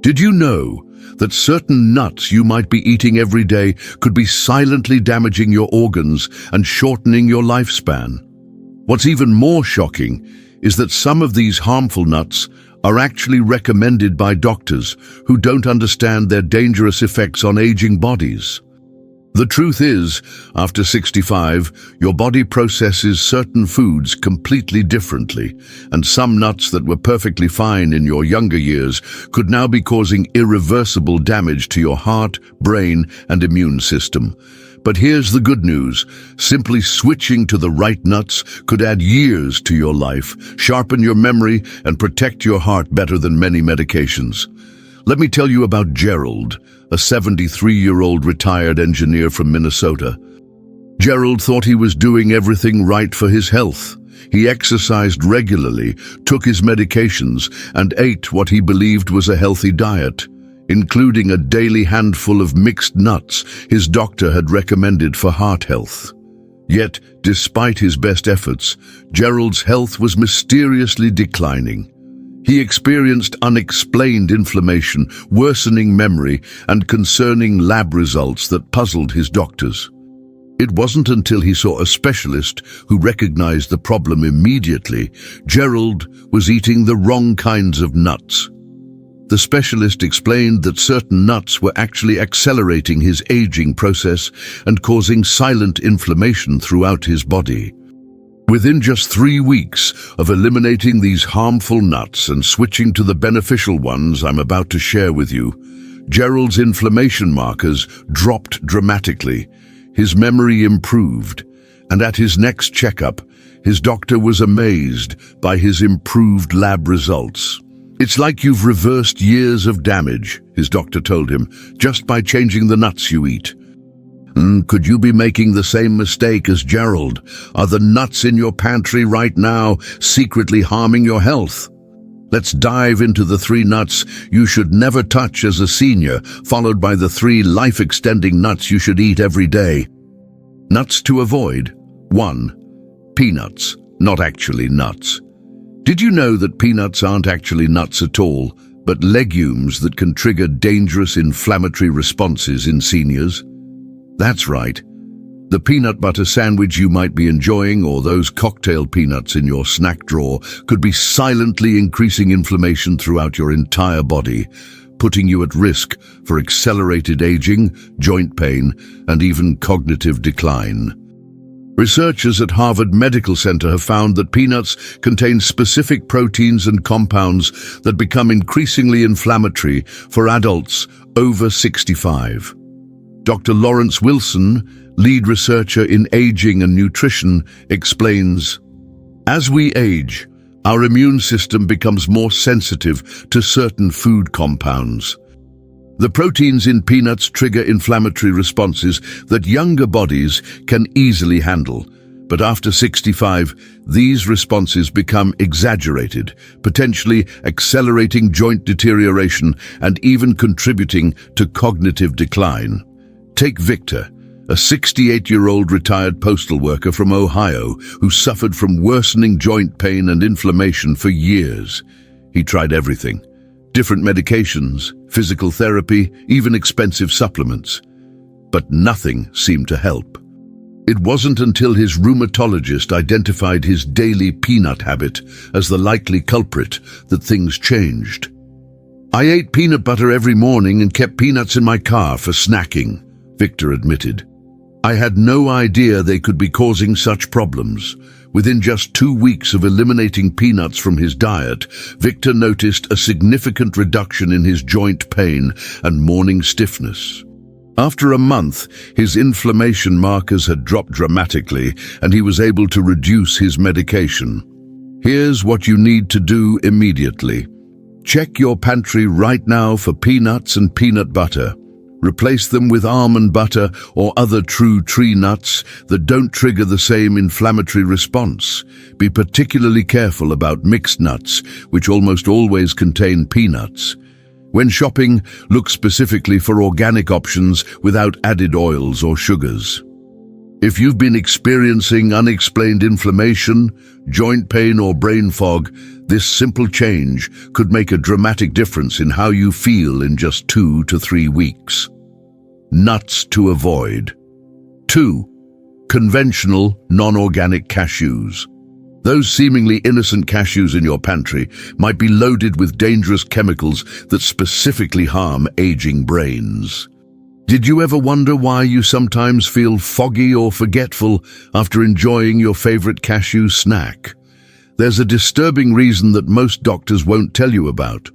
Did you know that certain nuts you might be eating every day could be silently damaging your organs and shortening your lifespan? What's even more shocking is that some of these harmful nuts are actually recommended by doctors who don't understand their dangerous effects on aging bodies. The truth is, after 65, your body processes certain foods completely differently, and some nuts that were perfectly fine in your younger years could now be causing irreversible damage to your heart, brain, and immune system. But here's the good news. Simply switching to the right nuts could add years to your life, sharpen your memory, and protect your heart better than many medications. Let me tell you about Gerald, a 73-year-old retired engineer from Minnesota. Gerald thought he was doing everything right for his health. He exercised regularly, took his medications, and ate what he believed was a healthy diet, including a daily handful of mixed nuts his doctor had recommended for heart health. Yet, despite his best efforts, Gerald's health was mysteriously declining. He experienced unexplained inflammation, worsening memory, and concerning lab results that puzzled his doctors. It wasn't until he saw a specialist who recognized the problem immediately. Gerald was eating the wrong kinds of nuts. The specialist explained that certain nuts were actually accelerating his aging process and causing silent inflammation throughout his body. Within just 3 weeks of eliminating these harmful nuts and switching to the beneficial ones I'm about to share with you, Gerald's inflammation markers dropped dramatically, his memory improved, and at his next checkup, his doctor was amazed by his improved lab results. "It's like you've reversed years of damage," his doctor told him, "just by changing the nuts you eat." Could you be making the same mistake as Gerald? Are the nuts in your pantry right now secretly harming your health? Let's dive into the 3 nuts you should never touch as a senior, followed by the 3 life-extending nuts you should eat every day. Nuts to avoid. 1. Peanuts, not actually nuts. Did you know that peanuts aren't actually nuts at all, but legumes that can trigger dangerous inflammatory responses in seniors? That's right. The peanut butter sandwich you might be enjoying, or those cocktail peanuts in your snack drawer, could be silently increasing inflammation throughout your entire body, putting you at risk for accelerated aging, joint pain, and even cognitive decline. Researchers at Harvard Medical Center have found that peanuts contain specific proteins and compounds that become increasingly inflammatory for adults over 65. Dr. Lawrence Wilson, lead researcher in aging and nutrition, explains, "As we age, our immune system becomes more sensitive to certain food compounds. The proteins in peanuts trigger inflammatory responses that younger bodies can easily handle. But after 65, these responses become exaggerated, potentially accelerating joint deterioration and even contributing to cognitive decline. Take Victor, a 68-year-old retired postal worker from Ohio who suffered from worsening joint pain and inflammation for years. He tried everything. Different medications, physical therapy, even expensive supplements. But nothing seemed to help. It wasn't until his rheumatologist identified his daily peanut habit as the likely culprit that things changed. "I ate peanut butter every morning and kept peanuts in my car for snacking," Victor admitted. "I had no idea they could be causing such problems." Within just 2 weeks of eliminating peanuts from his diet, Victor noticed a significant reduction in his joint pain and morning stiffness. After a month, his inflammation markers had dropped dramatically, and he was able to reduce his medication. Here's what you need to do immediately. Check your pantry right now for peanuts and peanut butter. Replace them with almond butter or other true tree nuts that don't trigger the same inflammatory response. Be particularly careful about mixed nuts, which almost always contain peanuts. When shopping, look specifically for organic options without added oils or sugars. If you've been experiencing unexplained inflammation, joint pain, or brain fog, this simple change could make a dramatic difference in how you feel in just 2 to 3 weeks. Nuts to avoid. 2. Conventional, non-organic cashews. Those seemingly innocent cashews in your pantry might be loaded with dangerous chemicals that specifically harm aging brains. Did you ever wonder why you sometimes feel foggy or forgetful after enjoying your favorite cashew snack? There's a disturbing reason that most doctors won't tell you about.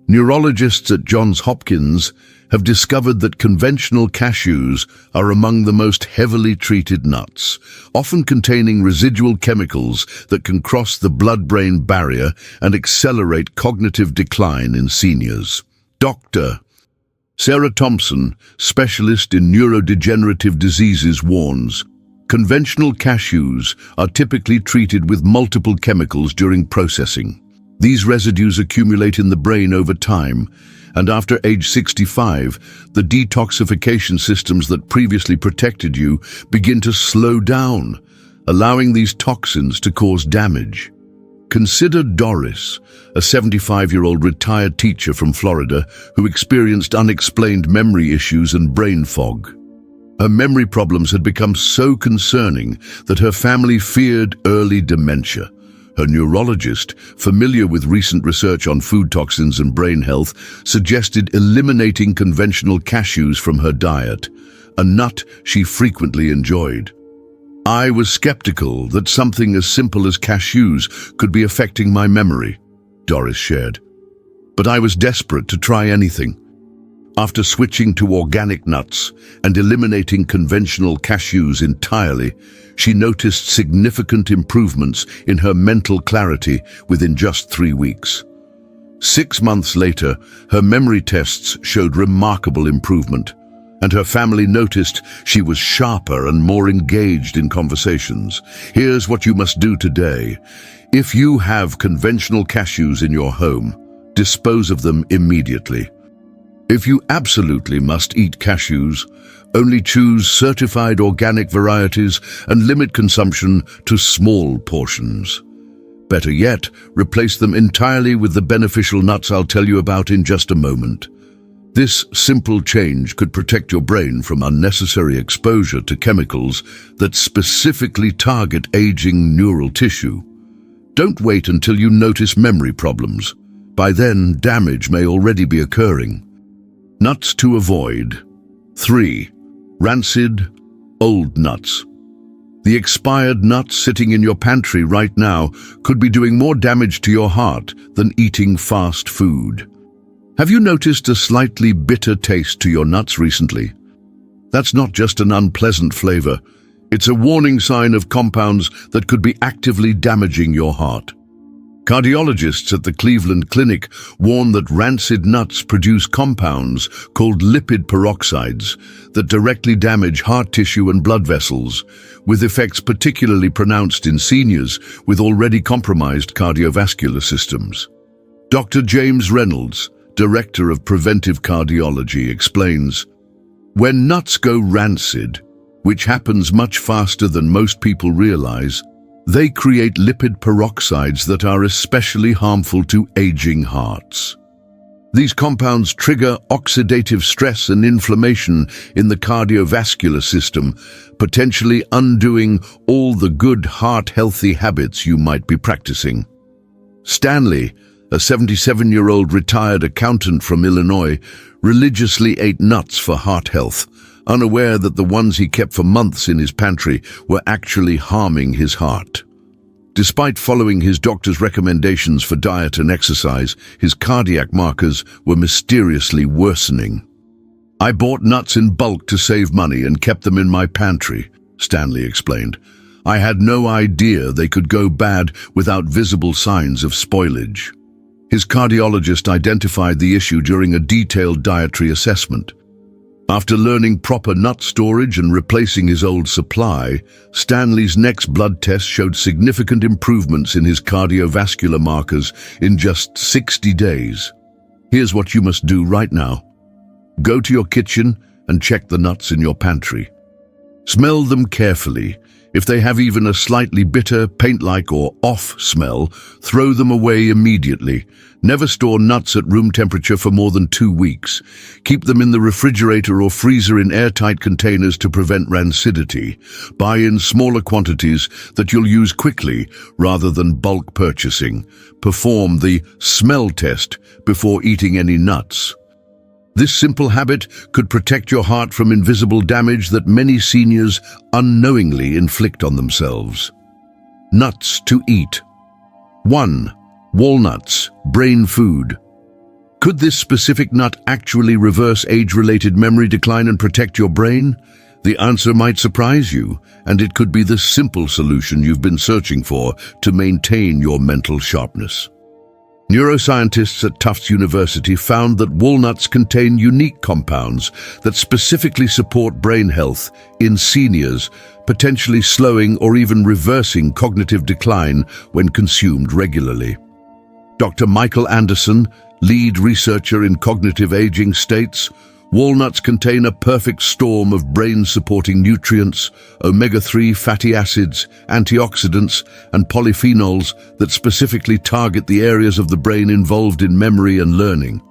Neurologists at Johns Hopkins have discovered that conventional cashews are among the most heavily treated nuts, often containing residual chemicals that can cross the blood-brain barrier and accelerate cognitive decline in seniors. Dr. Sarah Thompson, specialist in neurodegenerative diseases, warns, conventional cashews are typically treated with multiple chemicals during processing. These residues accumulate in the brain over time, and after age 65, the detoxification systems that previously protected you begin to slow down, allowing these toxins to cause damage. Consider Doris, a 75-year-old retired teacher from Florida who experienced unexplained memory issues and brain fog. Her memory problems had become so concerning that her family feared early dementia. Her neurologist, familiar with recent research on food toxins and brain health, suggested eliminating conventional cashews from her diet, a nut she frequently enjoyed. I was skeptical that something as simple as cashews could be affecting my memory, Doris shared. But I was desperate to try anything. After switching to organic nuts and eliminating conventional cashews entirely, she noticed significant improvements in her mental clarity within just 3 weeks. 6 months later, her memory tests showed remarkable improvement, and her family noticed she was sharper and more engaged in conversations. Here's what you must do today. If you have conventional cashews in your home, dispose of them immediately. If you absolutely must eat cashews, only choose certified organic varieties and limit consumption to small portions. Better yet, replace them entirely with the beneficial nuts I'll tell you about in just a moment. This simple change could protect your brain from unnecessary exposure to chemicals that specifically target aging neural tissue. Don't wait until you notice memory problems. By then, damage may already be occurring. Nuts to avoid. 3. Rancid, old nuts. The expired nuts sitting in your pantry right now could be doing more damage to your heart than eating fast food. Have you noticed a slightly bitter taste to your nuts recently? That's not just an unpleasant flavor. It's a warning sign of compounds that could be actively damaging your heart. Cardiologists at the Cleveland Clinic warn that rancid nuts produce compounds called lipid peroxides that directly damage heart tissue and blood vessels, with effects particularly pronounced in seniors with already compromised cardiovascular systems. Dr. James Reynolds, Director of Preventive Cardiology, explains, when nuts go rancid, which happens much faster than most people realize, they create lipid peroxides that are especially harmful to aging hearts. These compounds trigger oxidative stress and inflammation in the cardiovascular system, potentially undoing all the good heart-healthy habits you might be practicing. Stanley, a 77-year-old retired accountant from Illinois, religiously ate nuts for heart health, unaware that the ones he kept for months in his pantry were actually harming his heart. Despite following his doctor's recommendations for diet and exercise, his cardiac markers were mysteriously worsening. I bought nuts in bulk to save money and kept them in my pantry, Stanley explained. I had no idea they could go bad without visible signs of spoilage. His cardiologist identified the issue during a detailed dietary assessment. After learning proper nut storage and replacing his old supply, Stanley's next blood test showed significant improvements in his cardiovascular markers in just 60 days. Here's what you must do right now. Go to your kitchen and check the nuts in your pantry. Smell them carefully. If they have even a slightly bitter, paint-like or off smell, throw them away immediately. Never store nuts at room temperature for more than 2 weeks. Keep them in the refrigerator or freezer in airtight containers to prevent rancidity. Buy in smaller quantities that you'll use quickly rather than bulk purchasing. Perform the smell test before eating any nuts. This simple habit could protect your heart from invisible damage that many seniors unknowingly inflict on themselves. Nuts to eat. 1. Walnuts, brain food. Could this specific nut actually reverse age-related memory decline and protect your brain? The answer might surprise you, and it could be the simple solution you've been searching for to maintain your mental sharpness. Neuroscientists at Tufts University found that walnuts contain unique compounds that specifically support brain health in seniors, potentially slowing or even reversing cognitive decline when consumed regularly. Dr. Michael Anderson, lead researcher in cognitive aging, states, walnuts contain a perfect storm of brain-supporting nutrients, omega-3 fatty acids, antioxidants, and polyphenols that specifically target the areas of the brain involved in memory and learning.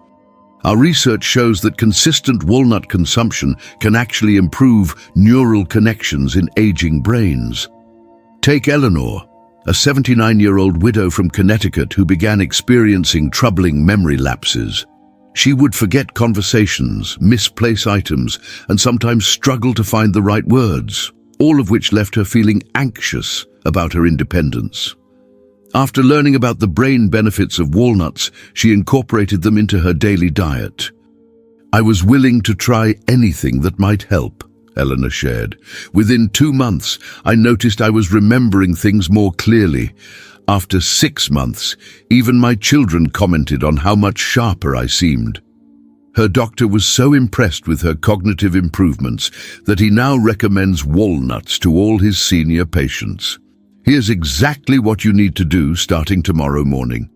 Our research shows that consistent walnut consumption can actually improve neural connections in aging brains. Take Eleanor, a 79-year-old widow from Connecticut who began experiencing troubling memory lapses. She would forget conversations, misplace items, and sometimes struggle to find the right words, all of which left her feeling anxious about her independence. After learning about the brain benefits of walnuts, she incorporated them into her daily diet. "I was willing to try anything that might help," Eleanor shared. "Within 2 months, I noticed I was remembering things more clearly. After 6 months, even my children commented on how much sharper I seemed." Her doctor was so impressed with her cognitive improvements that he now recommends walnuts to all his senior patients. Here's exactly what you need to do starting tomorrow morning.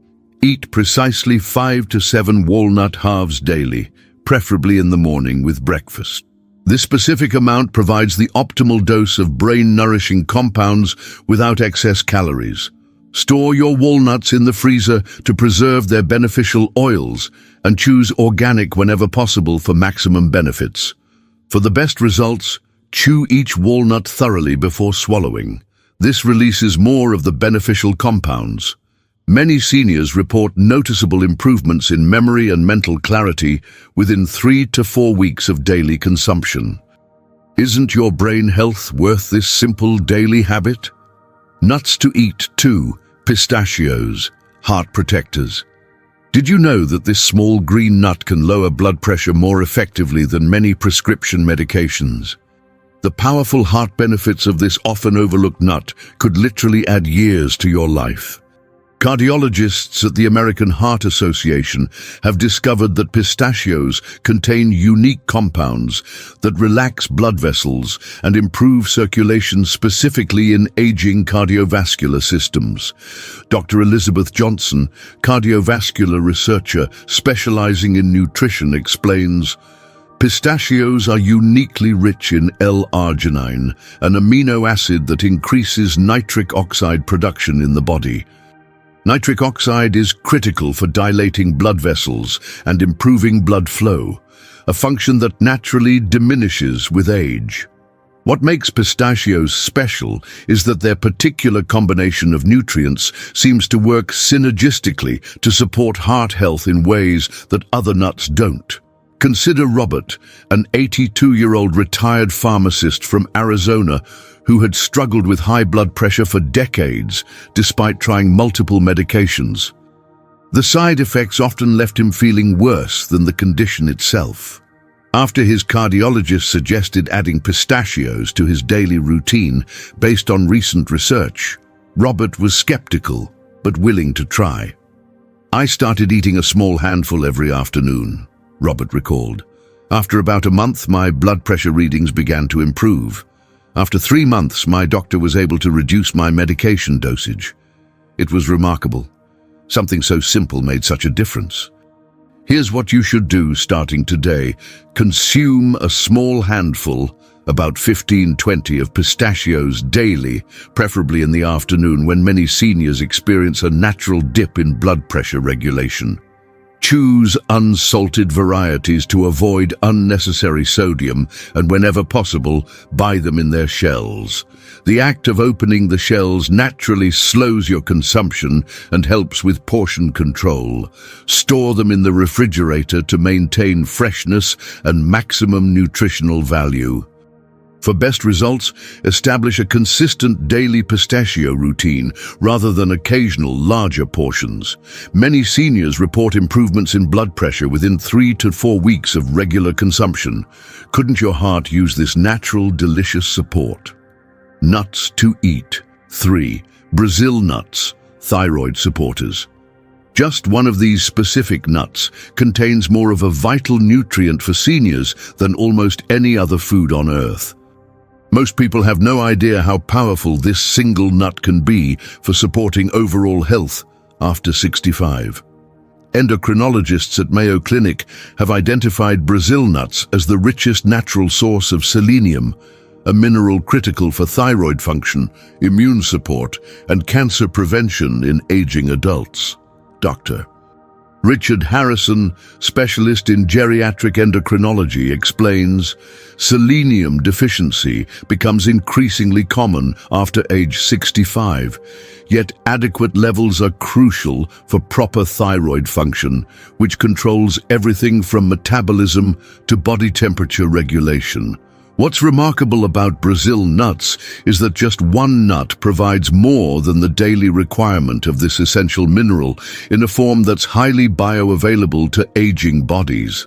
Eat precisely 5 to 7 walnut halves daily, preferably in the morning with breakfast. This specific amount provides the optimal dose of brain-nourishing compounds without excess calories. Store your walnuts in the freezer to preserve their beneficial oils and choose organic whenever possible for maximum benefits. For the best results, chew each walnut thoroughly before swallowing. This releases more of the beneficial compounds. Many seniors report noticeable improvements in memory and mental clarity within 3 to 4 weeks of daily consumption. Isn't your brain health worth this simple daily habit? Nuts to eat too. Pistachios, heart protectors. Did you know that this small green nut can lower blood pressure more effectively than many prescription medications? The powerful heart benefits of this often overlooked nut could literally add years to your life. Cardiologists at the American Heart Association have discovered that pistachios contain unique compounds that relax blood vessels and improve circulation specifically in aging cardiovascular systems. Dr. Elizabeth Johnson, cardiovascular researcher specializing in nutrition, explains, "Pistachios are uniquely rich in L-arginine, an amino acid that increases nitric oxide production in the body. Nitric oxide is critical for dilating blood vessels and improving blood flow, a function that naturally diminishes with age. What makes pistachios special is that their particular combination of nutrients seems to work synergistically to support heart health in ways that other nuts don't. Consider Robert, an 82-year-old retired pharmacist from Arizona who had struggled with high blood pressure for decades despite trying multiple medications. The side effects often left him feeling worse than the condition itself. After his cardiologist suggested adding pistachios to his daily routine based on recent research, Robert was skeptical but willing to try. "I started eating a small handful every afternoon," Robert recalled. "After about a month, my blood pressure readings began to improve. After 3 months, my doctor was able to reduce my medication dosage. It was remarkable. Something so simple made such a difference." Here's what you should do starting today. Consume a small handful about 15-20 of pistachios daily, preferably in the afternoon when many seniors experience a natural dip in blood pressure regulation. Choose unsalted varieties to avoid unnecessary sodium, and whenever possible, buy them in their shells. The act of opening the shells naturally slows your consumption and helps with portion control. Store them in the refrigerator to maintain freshness and maximum nutritional value. For best results, establish a consistent daily pistachio routine rather than occasional larger portions. Many seniors report improvements in blood pressure within 3 to 4 weeks of regular consumption. Couldn't your heart use this natural, delicious support? Nuts to eat. 3. Brazil nuts, thyroid supporters. Just one of these specific nuts contains more of a vital nutrient for seniors than almost any other food on earth. Most people have no idea how powerful this single nut can be for supporting overall health after 65. Endocrinologists at Mayo Clinic have identified Brazil nuts as the richest natural source of selenium, a mineral critical for thyroid function, immune support, and cancer prevention in aging adults. Dr. Richard Harrison, specialist in geriatric endocrinology, explains, selenium deficiency becomes increasingly common after age 65, yet adequate levels are crucial for proper thyroid function, which controls everything from metabolism to body temperature regulation. What's remarkable about Brazil nuts is that just one nut provides more than the daily requirement of this essential mineral in a form that's highly bioavailable to aging bodies.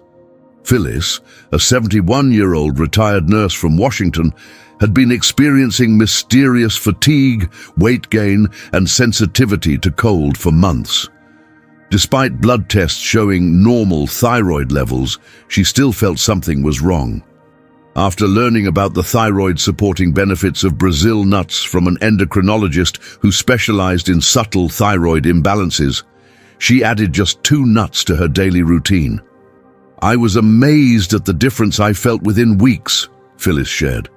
Phyllis, a 71-year-old retired nurse from Washington, had been experiencing mysterious fatigue, weight gain, and sensitivity to cold for months. Despite blood tests showing normal thyroid levels, she still felt something was wrong. After learning about the thyroid-supporting benefits of Brazil nuts from an endocrinologist who specialized in subtle thyroid imbalances, she added just 2 nuts to her daily routine. I was amazed at the difference I felt within weeks, Phyllis shared.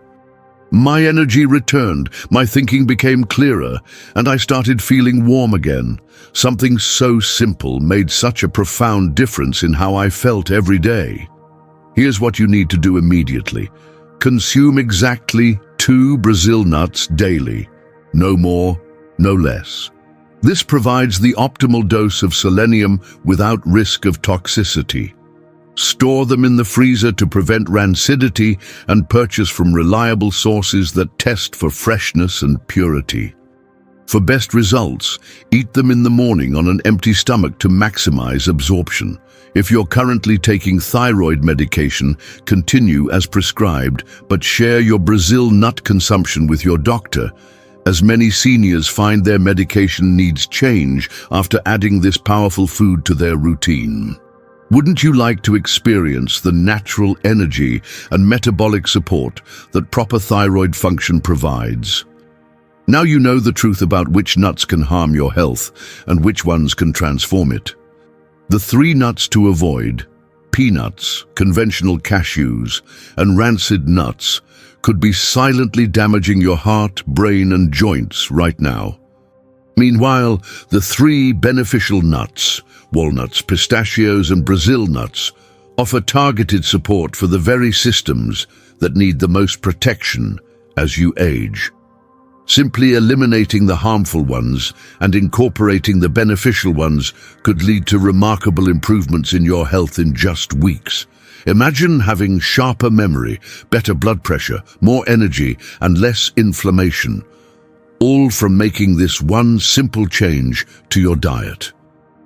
My energy returned, my thinking became clearer, and I started feeling warm again. Something so simple made such a profound difference in how I felt every day. Here's what you need to do immediately. Consume exactly 2 Brazil nuts daily. No more, no less. This provides the optimal dose of selenium without risk of toxicity. Store them in the freezer to prevent rancidity and purchase from reliable sources that test for freshness and purity. For best results, eat them in the morning on an empty stomach to maximize absorption. If you're currently taking thyroid medication, continue as prescribed, but share your Brazil nut consumption with your doctor, as many seniors find their medication needs change after adding this powerful food to their routine. Wouldn't you like to experience the natural energy and metabolic support that proper thyroid function provides? Now you know the truth about which nuts can harm your health and which ones can transform it. The 3 nuts to avoid, peanuts, conventional cashews, and rancid nuts, could be silently damaging your heart, brain, and joints right now. Meanwhile, the 3 beneficial nuts, walnuts, pistachios, and Brazil nuts, offer targeted support for the very systems that need the most protection as you age. Simply eliminating the harmful ones and incorporating the beneficial ones could lead to remarkable improvements in your health in just weeks. Imagine having sharper memory, better blood pressure, more energy, and less inflammation, all from making this one simple change to your diet.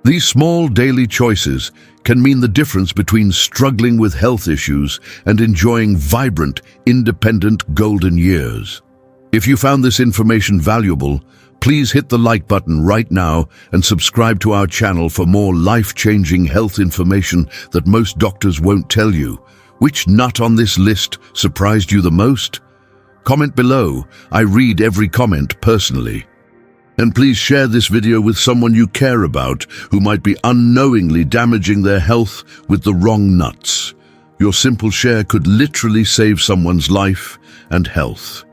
These small daily choices can mean the difference between struggling with health issues and enjoying vibrant, independent golden years. If you found this information valuable, please hit the like button right now and subscribe to our channel for more life-changing health information that most doctors won't tell you. Which nut on this list surprised you the most? Comment below. I read every comment personally. And please share this video with someone you care about who might be unknowingly damaging their health with the wrong nuts. Your simple share could literally save someone's life and health.